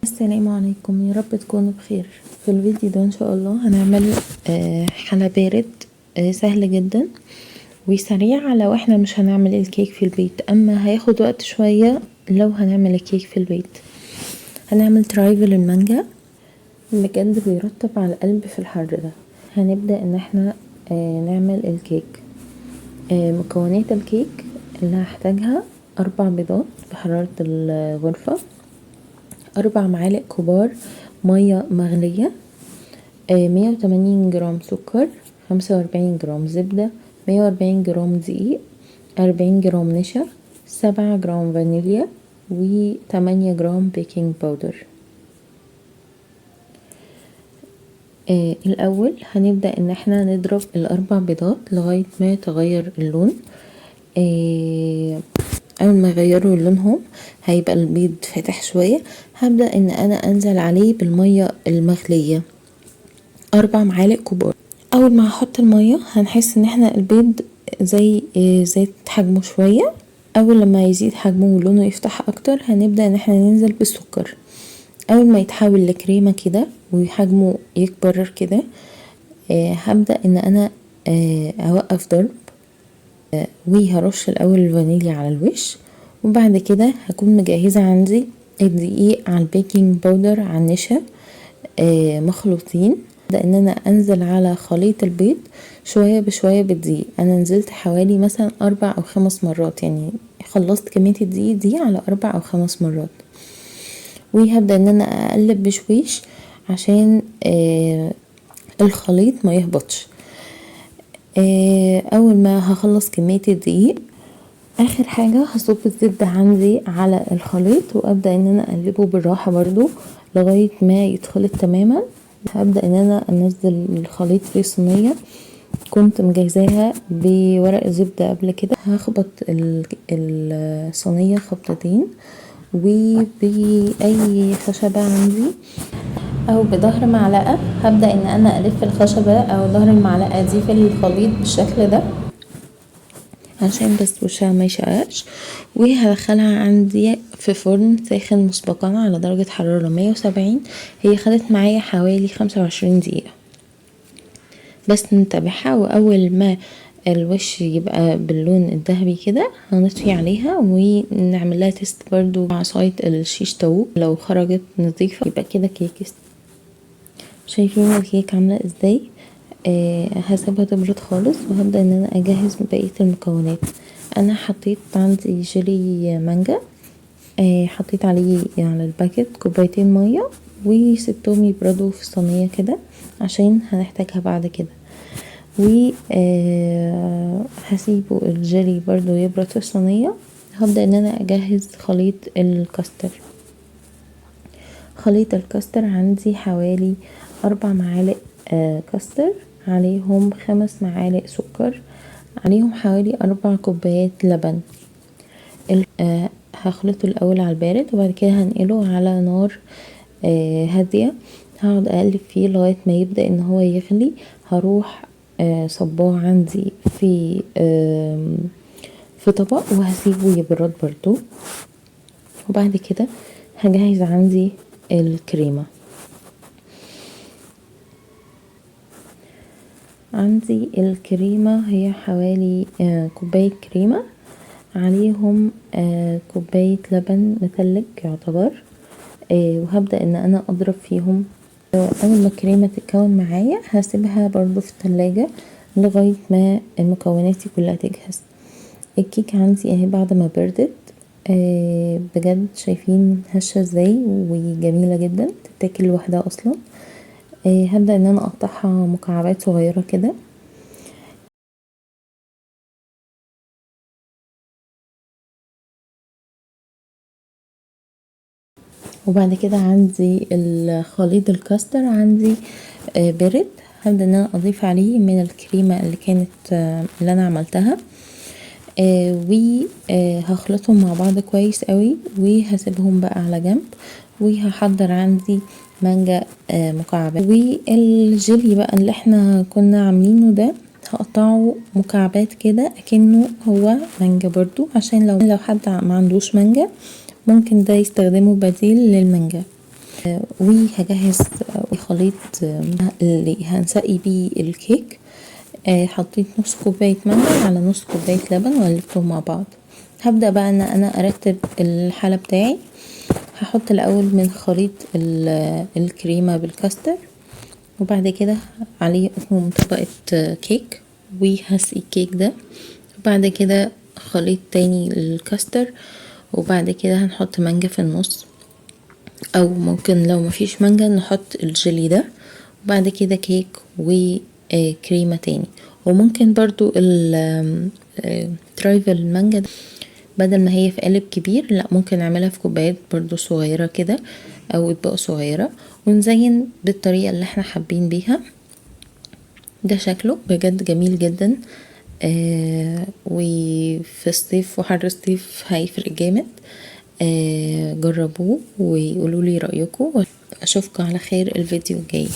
السلام عليكم، يا رب تكونوا بخير. في الفيديو ده ان شاء الله هنعمل حلا بارد سهل جدا وسريع لو احنا مش هنعمل الكيك في البيت، اما هياخد وقت شوية لو هنعمل الكيك في البيت. هنعمل ترايفل المانجا، بجد بيرطب على القلب في الحر ده. هنبدأ ان احنا نعمل الكيك. مكونات الكيك اللي هحتاجها 4 بيضات بحرارة الغرفة، 4 معالق كبار مية مغلية، 180 جرام سكر، 45 جرام زبدة، 140 جرام دقيق، 40 جرام نشا، 7 جرام فانيليا، و8 جرام بيكنج باودر. الاول هنبدأ ان احنا نضرب ال4 بيضات لغاية ما تغير اللون. اول ما يغيروا لونهم هيبقى البيض فاتح شوية، هبدأ ان انا انزل عليه بالمية المغلية 4 معالق كبار. اول ما هحط المية هنحس ان احنا البيض زاد حجمه شوية. اول لما يزيد حجمه ولونه يفتح اكتر هنبدأ ان احنا ننزل بالسكر. اول ما يتحول لكريمة كده وحجمه يكبر كده هبدأ ان انا اوقف ضرب، وهرش الاول الفانيليا على الوش، وبعد كده هكون مجهزة عندي الدقيق على البيكنج باودر على النشا مخلوطين. ابدأ ان انا انزل على خليط البيض شوية بشوية بالدقيق. انا نزلت حوالي مثلا 4 أو 5 مرات، يعني خلصت كمية الدقيق دي على 4 أو 5 مرات. وهبدأ ان انا اقلب بشويش عشان الخليط ما يهبطش. اول ما هخلص كمية الدقيق اخر حاجة هصب الزبدة عندي على الخليط، وابدأ ان انا اقلبه بالراحة برضو لغاية ما يتخلط تماما. هبدأ ان انا انزل الخليط في صينية كنت مجهزاها بورق زبدة قبل كده. هخبط الصينية خبطتين، وبأي خشبة عندي او بظهر معلقة هبدأ ان انا الف الخشبة او ظهر المعلقة دي في الخليط بالشكل ده عشان بس وشها ما يشققش. وهدخلها عندي في فرن ساخن مسبقا على درجة حرارة 170. هي خدت معايا حوالي 25 دقيقة بس نتابعها، واول ما الوش يبقى باللون الذهبي كده هنطفي عليها ونعمل لها تيست برضو بعصاية الشيش طاووق، لو خرجت نظيفة يبقى كده كيك. شايفين الكيك عاملة ازاي؟ هسيبها تبرد خالص وهبدأ ان انا اجهز بقية المكونات. انا حطيت عندي جيلي مانجا، حطيت عليه على الباكت كوبايتين مية وسبتهم يبردوا في الصينية كده عشان هنحتاجها بعد كده. و هسيبه الجيلي برضو يبرد في الصينية. هبدأ ان انا اجهز خليط الكاستر. خليط الكاستر عندي حوالي 4 معالق كاستر، عليهم 5 معالق سكر، عليهم حوالي 4 كوبايات لبن. هخلطه الاول على البارد وبعد كده هنقله على نار هادية. هقعد اقلب فيه لغاية ما يبدأ ان هو يغلي. هروح صباه عندي في طبق وهسيبه يبرد برضو. وبعد كده هجهز عندي الكريمة. عندي الكريمة هي حوالي كوباية كريمة، عليهم كوباية لبن متلج يعتبر. وهبدأ ان انا اضرب فيهم. اول ما الكريمة تتكون معايا هسيبها برضو في التلاجة لغاية ما مكوناتي كلها تجهز. الكيك عندي اهي بعد ما بردت بجد شايفين هشة ازاي وجميلة جدا، تتاكل لوحدها اصلا. هبدأ ان انا اقطعها مكعبات صغيرة كده. وبعد كده عندي الخليط الكاستر عندي برد. هبدأ ان انا اضيف عليه من الكريمة اللي كانت اللي انا عملتها، وهخلطهم مع بعض كويس قوي وهسيبهم بقى على جنب. وهحضر عندي مانجا مكعبات، والجيلي بقى اللي احنا كنا عاملينه ده هقطعه مكعبات كده اكنه هو مانجا برضو، عشان لو حد ما عندوش مانجا ممكن ده يستخدمه بديل للمانجا. وهجهز خليط اللي هنسقي بيه الكيك. حطيت نص كوباية مانجا على نص كوباية لبن وقلبتهم مع بعض. هبدأ بقى ان انا ارتب الحلة بتاعي. هحط الاول من خليط الكريمة بالكاستر، وبعد كده عليهم طبقة كيك، وهسقي الكيك ده، وبعد كده خليط تاني للكاستر، وبعد كده هنحط مانجا في النص، او ممكن لو مفيش مانجا نحط الجيلي ده، وبعد كده كيك وكريمة تاني. وممكن برضو ترايفل المانجا ده بدل ما هي في قالب كبير، لا ممكن نعملها في كوبايات برضو صغيرة كده او اطباق صغيرة، ونزين بالطريقة اللي احنا حابين بيها. ده شكله بجد جميل جدا. وفي الصيف وحر الصيف هيفرق جامد. جربوه وقولوا لي رأيكم، واشوفكم على خير الفيديو الجاي.